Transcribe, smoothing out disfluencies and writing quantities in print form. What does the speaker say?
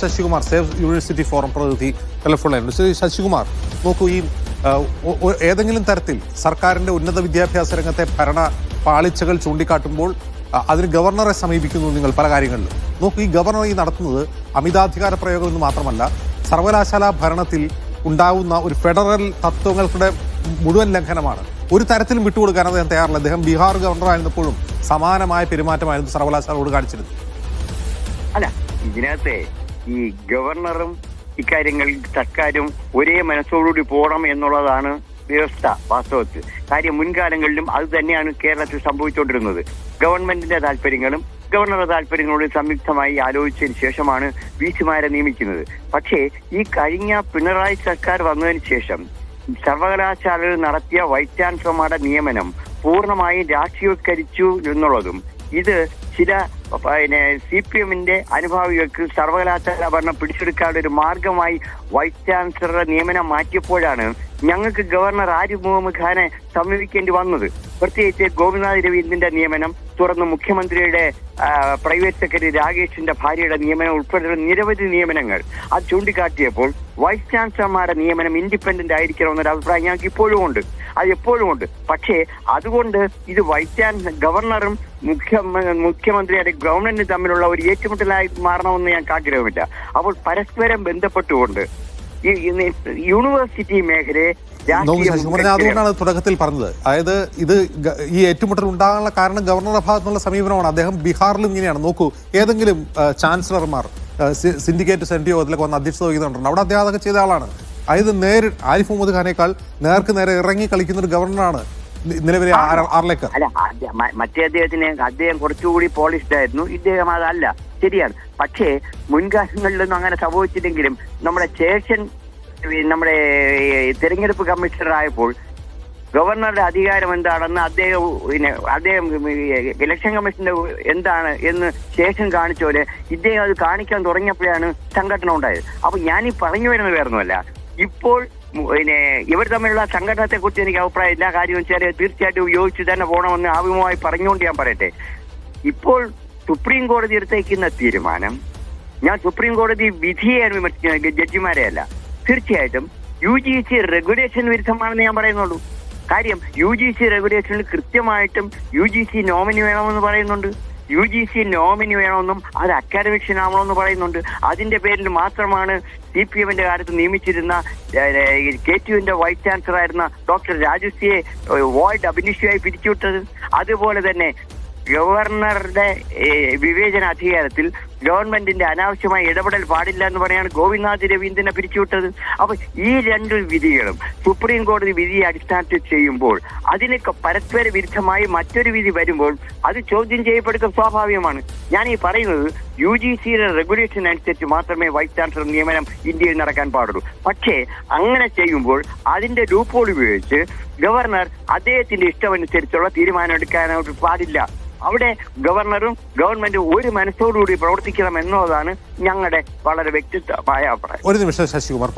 Sasikumar, save university forum പ്രതിനിധി telephone ലൈനുണ്ട്. Shri Sasikumar, നോക്കൂ, ഈ ഏതെങ്കിലും തരത്തിൽ സർക്കാരിന്റെ ഉന്നത വിദ്യാഭ്യാസ രംഗത്തെ ഭരണ പാളിച്ചകൾ ചൂണ്ടിക്കാട്ടുമ്പോൾ അതിന് ഗവർണറെ സമീപിക്കുന്നു നിങ്ങൾ പല കാര്യങ്ങളിലും. നോക്കൂ, ഈ ഗവർണർ ഈ നടത്തുന്നത് അമിതാധികാര പ്രയോഗം എന്ന് മാത്രമല്ല, സർവകലാശാല ഭരണത്തിൽ ഉണ്ടാവുന്ന ഒരു ഫെഡറൽ തത്വങ്ങളുടെ മുഴുവൻ ലംഘനമാണ്. ഒരു തരത്തിലും വിട്ടുകൊടുക്കാൻ അദ്ദേഹം തയ്യാറില്ല. അദ്ദേഹം ബീഹാർ ഗവർണറായിരുന്നപ്പോഴും സമാനമായ പെരുമാറ്റമായിരുന്നു സർവകലാശാലയോട് കാണിച്ചിരുന്നത്. അല്ല, ഇതിനകത്തെ ഈ ഗവർണറും ഇക്കാര്യങ്ങളിൽ സർക്കാരും ഒരേ മനസ്സോടുകൂടി പോകണം എന്നുള്ളതാണ് വ്യവസ്ഥ. വാസ്തവത്തിൽ കാര്യം മുൻകാലങ്ങളിലും അത് തന്നെയാണ് കേരളത്തിൽ സംഭവിച്ചുകൊണ്ടിരുന്നത്. ഗവൺമെന്റിന്റെ താല്പര്യങ്ങളും ഗവർണറുടെ താല്പര്യങ്ങളോട് സംയുക്തമായി ആലോചിച്ചതിന് ശേഷമാണ് വിസിമാരെ നിയമിക്കുന്നത്. പക്ഷേ ഈ കഴിഞ്ഞ പിണറായി സർക്കാർ വന്നതിന് ശേഷം സർവകലാശാലകൾ നടത്തിയ വൈസ് ചാൻസലർമാരുടെ നിയമനം പൂർണ്ണമായും രാഷ്ട്രീയവത്കരിച്ചു എന്നുള്ളതും ഇത് ചില CPM-ന്റെ അനുഭാവികൾക്ക് സർവകലാശാല ഭരണം പിടിച്ചെടുക്കാനുള്ള ഒരു മാർഗമായി വൈസ് ചാൻസലറുടെ നിയമനം മാറ്റിയപ്പോഴാണ് ഞങ്ങൾക്ക് ഗവർണർ ആരിഫ് മുഹമ്മദ് ഖാനെ സമീപിക്കേണ്ടി വന്നത്. പ്രത്യേകിച്ച് ഗോപിനാഥ് രവീന്ദ്രന്റെ നിയമനം, തുടർന്ന് മുഖ്യമന്ത്രിയുടെ പ്രൈവറ്റ് സെക്രട്ടറി രാകേഷിന്റെ ഭാര്യയുടെ നിയമനം ഉൾപ്പെടെ നിരവധി നിയമനങ്ങൾ അത് ചൂണ്ടിക്കാട്ടിയപ്പോൾ വൈസ് ചാൻസലർമാരുടെ നിയമനം ഇൻഡിപെൻഡന്റ് ആയിരിക്കണമെന്നൊരു അഭിപ്രായം ഞങ്ങൾക്ക് ഇപ്പോഴും ഉണ്ട്, അത് എപ്പോഴും ഉണ്ട്. പക്ഷേ അതുകൊണ്ട് ഇത് വൈസ് ചാൻസലർ ഗവർണറും മുഖ്യമന്ത്രിയുടെ ഗവൺമെന്റും തമ്മിലുള്ള ഒരു ഏറ്റുമുട്ടലായി മാറണമെന്ന് ഞങ്ങൾക്ക് ആഗ്രഹമില്ല. അപ്പോൾ പരസ്പരം ബന്ധപ്പെട്ടുകൊണ്ട് ഈ യൂണിവേഴ്സിറ്റി മേഖലയെ അതുകൊണ്ടാണ് തുടക്കത്തിൽ പറഞ്ഞത്. അതായത് ഈ ഏറ്റുമുട്ടൽ ഉണ്ടാകാനുള്ള കാരണം ഗവർണറുടെ ഭാഗത്തുനിന്നുള്ള സമീപനമാണ്. അദ്ദേഹം ബീഹാറിലും ഇങ്ങനെയാണ്. നോക്കൂ, ഏതെങ്കിലും ചാൻസലർമാർ സിൻഡിക്കേറ്റ് സെനറ്റ് യോഗത്തിലൊക്കെ വന്ന് അധ്യക്ഷത വഹിക്കുന്നുണ്ട്. അവിടെ അദ്ദേഹം അതൊക്കെ ചെയ്ത ആളാണ്. അതായത് ആരിഫ് മുഹമ്മദ് ഖാനേക്കാൾ നേർക്ക് നേരെ ഇറങ്ങി കളിക്കുന്ന ഒരു ഗവർണറാണ് നിലവിലെ ആർലേക്കർ. അല്ല, അദ്ദേഹം കുറച്ചുകൂടി പോളിഷ്ഡ് ആയിരുന്നു, ഇദ്ദേഹം അതല്ല. ശരിയാണ്. പക്ഷേ മുൻകാലങ്ങളിലൊന്നും അങ്ങനെ സംഭവിച്ചില്ലെങ്കിലും നമ്മുടെ നമ്മുടെ തെരഞ്ഞെടുപ്പ് കമ്മീഷണർ ആയപ്പോൾ ഗവർണറുടെ അധികാരം എന്താണെന്ന് അദ്ദേഹം ഇലക്ഷൻ കമ്മീഷന്റെ എന്താണ് എന്ന് ശേഷം കാണിച്ച പോലെ ഇദ്ദേഹം അത് കാണിക്കാൻ തുടങ്ങിയപ്പോഴാണ് സംഘടന ഉണ്ടായത്. അപ്പൊ ഞാനീ പറഞ്ഞു വരുന്നത് വേറൊന്നുമല്ല, ഇപ്പോൾ ഇവർ തമ്മിലുള്ള സംഘടനത്തെ കുറിച്ച് എനിക്ക് അഭിപ്രായമില്ല. കാര്യം വെച്ചാൽ തീർച്ചയായിട്ടും യോജിച്ച് തന്നെ പോകണമെന്ന് ആവശ്യമായി പറഞ്ഞുകൊണ്ട് ഞാൻ പറയട്ടെ. ഇപ്പോൾ സുപ്രീം കോടതി എടുത്തേക്കുന്ന തീരുമാനം, ഞാൻ സുപ്രീം കോടതി വിധിയെയാണ് വിമർശിക്കുന്നത്, ജഡ്ജിമാരെയല്ല. തീർച്ചയായിട്ടും UGC റെഗുലേഷൻ വിരുദ്ധമാണെന്ന് ഞാൻ പറയുന്നുള്ളൂ. കാര്യം UGC റെഗുലേഷനിൽ കൃത്യമായിട്ടും UGC നോമിനി വേണമെന്ന് പറയുന്നുണ്ട്. UGC നോമിനി വേണമെന്നും അത് അക്കാഡമിഷ്യൻ ആവണമെന്ന് പറയുന്നുണ്ട്. അതിന്റെ പേരിൽ മാത്രമാണ് CPM-ന്റെ കാലത്ത് നിയമിച്ചിരുന്ന KTUവിന്റെ വൈസ് ചാൻസലർ ആയിരുന്ന ഡോക്ടർ രാജശ്രീയെ വോയിഡ് അഭിനിഷ്യായി പിരിച്ചുവിട്ടത്. അതുപോലെ തന്നെ ഗവർണറുടെ വിവേചന അധികാരത്തിൽ ഗവൺമെന്റിന്റെ അനാവശ്യമായ ഇടപെടൽ പാടില്ല എന്ന് പറയാണ് ഗോപിനാഥ് രവീന്ദ്രനെ പിരിച്ചുവിട്ടത്. അപ്പൊ ഈ രണ്ട് വിധികളും സുപ്രീം കോടതി വിധിയെ അടിസ്ഥാനത്തിൽ ചെയ്യുമ്പോൾ അതിനൊക്കെ പരസ്പര വിരുദ്ധമായി മറ്റൊരു വിധി വരുമ്പോൾ അത് ചോദ്യം ചെയ്യപ്പെടുക സ്വാഭാവികമാണ്. ഞാൻ ഈ പറയുന്നത് UGCയുടെ റെഗുലേഷൻ അനുസരിച്ച് മാത്രമേ വൈസ് ചാൻസലർ നിയമനം ഇന്ത്യയിൽ നടക്കാൻ പാടുള്ളൂ. പക്ഷേ അങ്ങനെ ചെയ്യുമ്പോൾ അതിന്റെ ലൂപ്പോൾ ഉപയോഗിച്ച് ഗവർണർ അദ്ദേഹത്തിന്റെ ഇഷ്ടമനുസരിച്ചുള്ള തീരുമാനം എടുക്കാനായിട്ട് പാടില്ല. അവിടെ ഗവർണറും ഗവൺമെന്റും ഒരു മനസ്സോടുകൂടി പ്രവർത്തിക്കണം എന്നുള്ളതാണ് ഞങ്ങളുടെ വളരെ വ്യക്തിത്വമായ അഭിപ്രായം. ഒരു നിമിഷം ശശികുമാർ.